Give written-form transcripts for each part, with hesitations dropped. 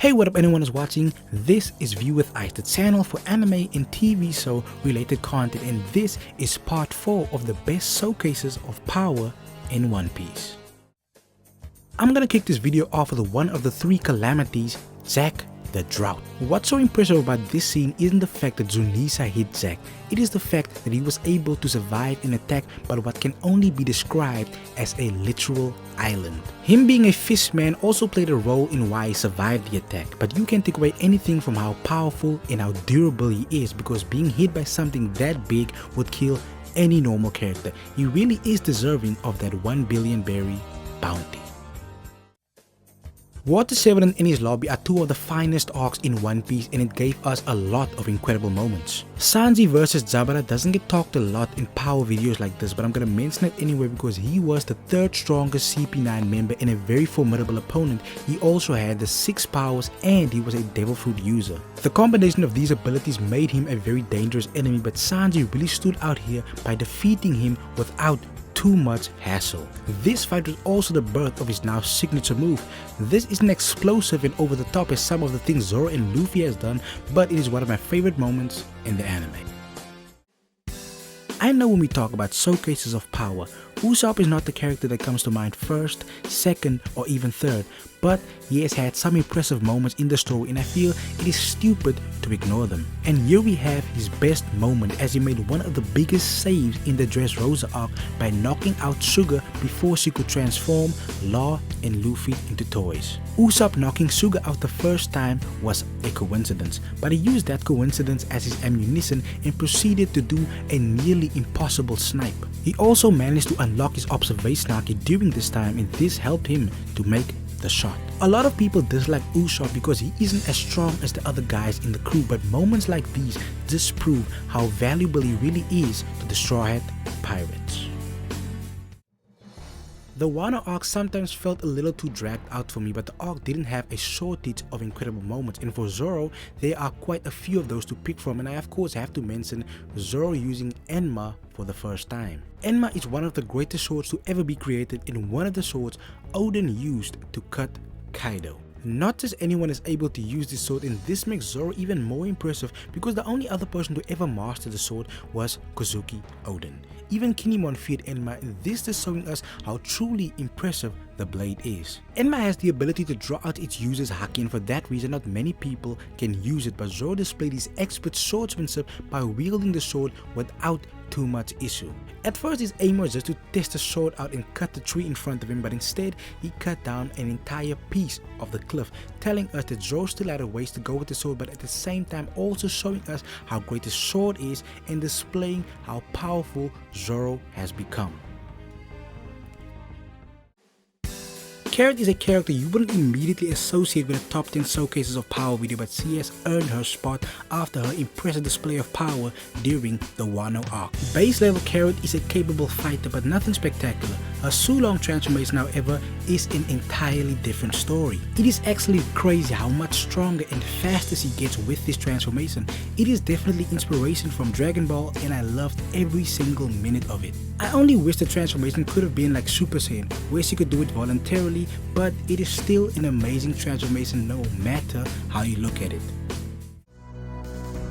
Hey, what up anyone is watching? This is View with Ice, the channel for anime and TV show related content, and this is part 4 of the best showcases of power in One Piece. I'm gonna kick this video off with one of the 3 calamities, Zack the Drought. What's so impressive about this scene isn't the fact that Zunisa hit Zack, it is the fact that he was able to survive an attack by what can only be described as a literal island. Him being a fishman also played a role in why he survived the attack, but you can't take away anything from how powerful and how durable he is, because being hit by something that big would kill any normal character. He really is deserving of that 1 billion berry bounty. Water 7 and his lobby are 2 of the finest arcs in One Piece, and it gave us a lot of incredible moments. Sanji vs Zabara doesn't get talked a lot in power videos like this, but I'm gonna mention it anyway because he was the 3rd strongest CP9 member and a very formidable opponent. He also had the 6 powers and he was a devil fruit user. The combination of these abilities made him a very dangerous enemy, but Sanji really stood out here by defeating him without too much hassle. This fight was also the birth of his now signature move. This isn't explosive and over the top as some of the things Zoro and Luffy has done, but it is one of my favorite moments in the anime. I know when we talk about showcases of power, Whoso is not the character that comes to mind first, second, or even third, but he has had some impressive moments in the story and I feel it is stupid to ignore them. And here we have his best moment as he made one of the biggest saves in the Dressrosa arc by knocking out Sugar before she could transform Law and Luffy into toys. Usopp knocking Sugar out the first time was a coincidence, but he used that coincidence as his ammunition and proceeded to do a nearly impossible snipe. He also managed to unlock his observation haki during this time, and this helped him to make the shot. A lot of people dislike Usopp because he isn't as strong as the other guys in the crew, but moments like these just prove how valuable he really is to the Straw Hat Pirates. The Wano arc sometimes felt a little too dragged out for me, but the arc didn't have a shortage of incredible moments, and for Zoro there are quite a few of those to pick from, and I of course have to mention Zoro using Enma for the first time. Enma is one of the greatest swords to ever be created and one of the swords Odin used to cut Kaido. Not just anyone is able to use this sword, and this makes Zoro even more impressive because the only other person to ever master the sword was Kozuki Odin. Even Kinemon feared Enma, and this is showing us how truly impressive the blade is. Enma has the ability to draw out its user's haki, and for that reason not many people can use it, but Zoro displayed his expert swordsmanship by wielding the sword without too much issue. At first his aim was just to test the sword out and cut the tree in front of him, but instead he cut down an entire piece of the cliff, telling us that Zoro still had a ways to go with the sword, but at the same time also showing us how great the sword is and displaying how powerful Zoro has become. Carrot is a character you wouldn't immediately associate with a top 10 showcases of power video, but she has earned her spot after her impressive display of power during the Wano arc. Base level Carrot is a capable fighter, but nothing spectacular. Her Sulong transformation, however, is an entirely different story. It is actually crazy how much stronger and faster she gets with this transformation. It is definitely inspiration from Dragon Ball, and I loved every single minute of it. I only wish the transformation could have been like Super Saiyan, where she could do it voluntarily, but it is still an amazing transformation no matter how you look at it.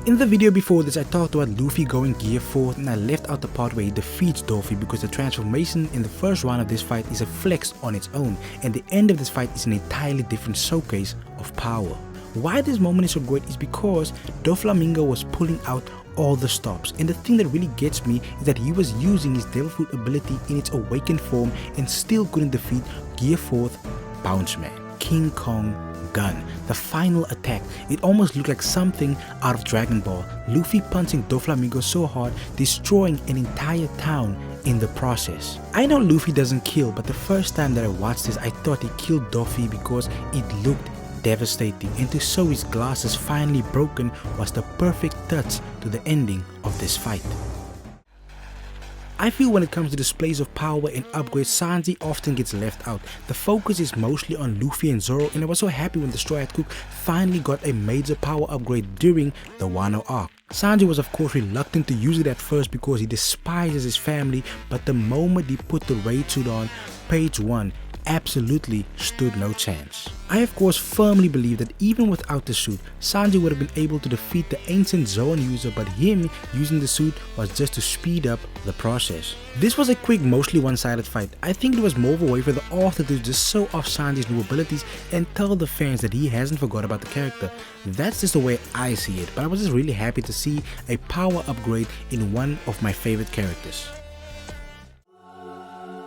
In the video before this I talked about Luffy going gear 4th, and I left out the part where he defeats Dorothy because the transformation in the first round of this fight is a flex on its own, and the end of this fight is an entirely different showcase of power. Why this moment is so great is because Doflamingo was pulling out all the stops, and the thing that really gets me is that he was using his Devil Fruit ability in its awakened form and still couldn't defeat Gear 4th Bounce Man, King Kong Gun. The final attack, it almost looked like something out of Dragon Ball, Luffy punching Doflamingo so hard, destroying an entire town in the process. I know Luffy doesn't kill, but the first time that I watched this I thought he killed Doffy because it looked devastating, and to show his glasses finally broken was the perfect touch to the ending of this fight. I feel when it comes to displays of power and upgrades, Sanji often gets left out. The focus is mostly on Luffy and Zoro, and I was so happy when the Straw Hat Cook finally got a major power upgrade during the Wano arc. Sanji was of course reluctant to use it at first because he despises his family, but the moment he put the raid suit on, page 1 absolutely stood no chance. I of course firmly believe that even without the suit, Sanji would have been able to defeat the ancient Zoan user, but him using the suit was just to speed up the process. This was a quick, mostly one-sided fight. I think it was more of a way for the author to just show off Sanji's new abilities and tell the fans that he hasn't forgot about the character. That's just the way I see it, but I was just really happy to see a power upgrade in one of my favorite characters.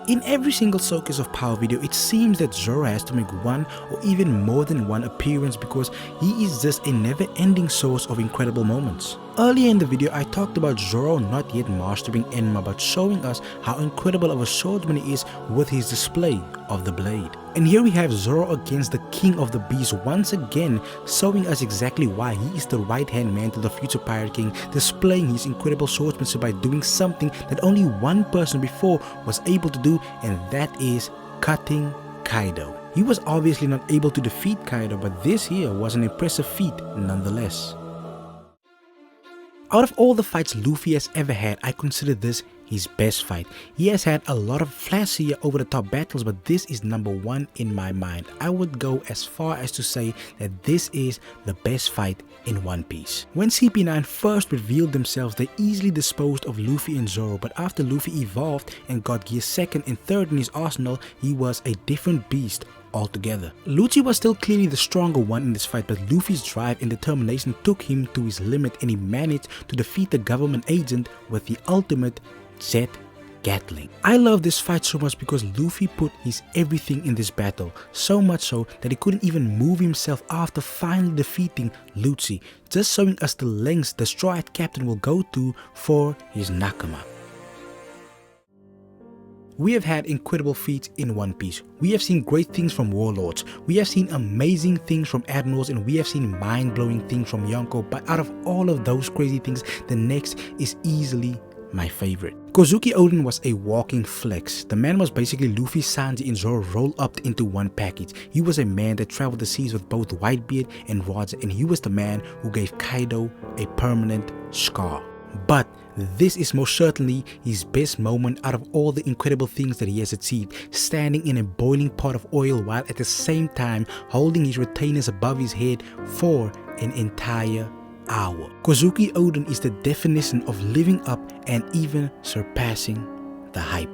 In every single showcase of power video, it seems that Zoro has to make one or even more than one appearance because he is just a never-ending source of incredible moments. Earlier in the video, I talked about Zoro not yet mastering Enma but showing us how incredible of a swordsman he is with his display of the blade. And here we have Zoro against the King of the Beasts once again, showing us exactly why he is the right-hand man to the future Pirate King, displaying his incredible swordsmanship by doing something that only one person before was able to do, and that is cutting Kaido. He was obviously not able to defeat Kaido, but this here was an impressive feat nonetheless. Out of all the fights Luffy has ever had, I consider this his best fight. He has had a lot of flashier over-the-top battles, but this is number one in my mind. I would go as far as to say that this is the best fight in One Piece. When CP9 first revealed themselves, they easily disposed of Luffy and Zoro, but after Luffy evolved and got gear 2nd and 3rd in his arsenal, he was a different beast altogether. Lucci was still clearly the stronger one in this fight, but Luffy's drive and determination took him to his limit and he managed to defeat the government agent with the ultimate Jet Gatling. I love this fight so much because Luffy put his everything in this battle, so much so that he couldn't even move himself after finally defeating Lucci, just showing us the lengths the Straw Hat Captain will go to for his Nakama. We have had incredible feats in One Piece. We have seen great things from warlords, we have seen amazing things from admirals, and we have seen mind-blowing things from Yonko, but out of all of those crazy things, the next is easily my favorite. Kozuki Odin was a walking flex. The man was basically Luffy, Sanji and Zoro rolled up into one package. He was a man that traveled the seas with both Whitebeard and Roger, and he was the man who gave Kaido a permanent scar. But this is most certainly his best moment out of all the incredible things that he has achieved, standing in a boiling pot of oil while at the same time holding his retainers above his head for an entire hour. Kozuki Odin is the definition of living up and even surpassing the hype.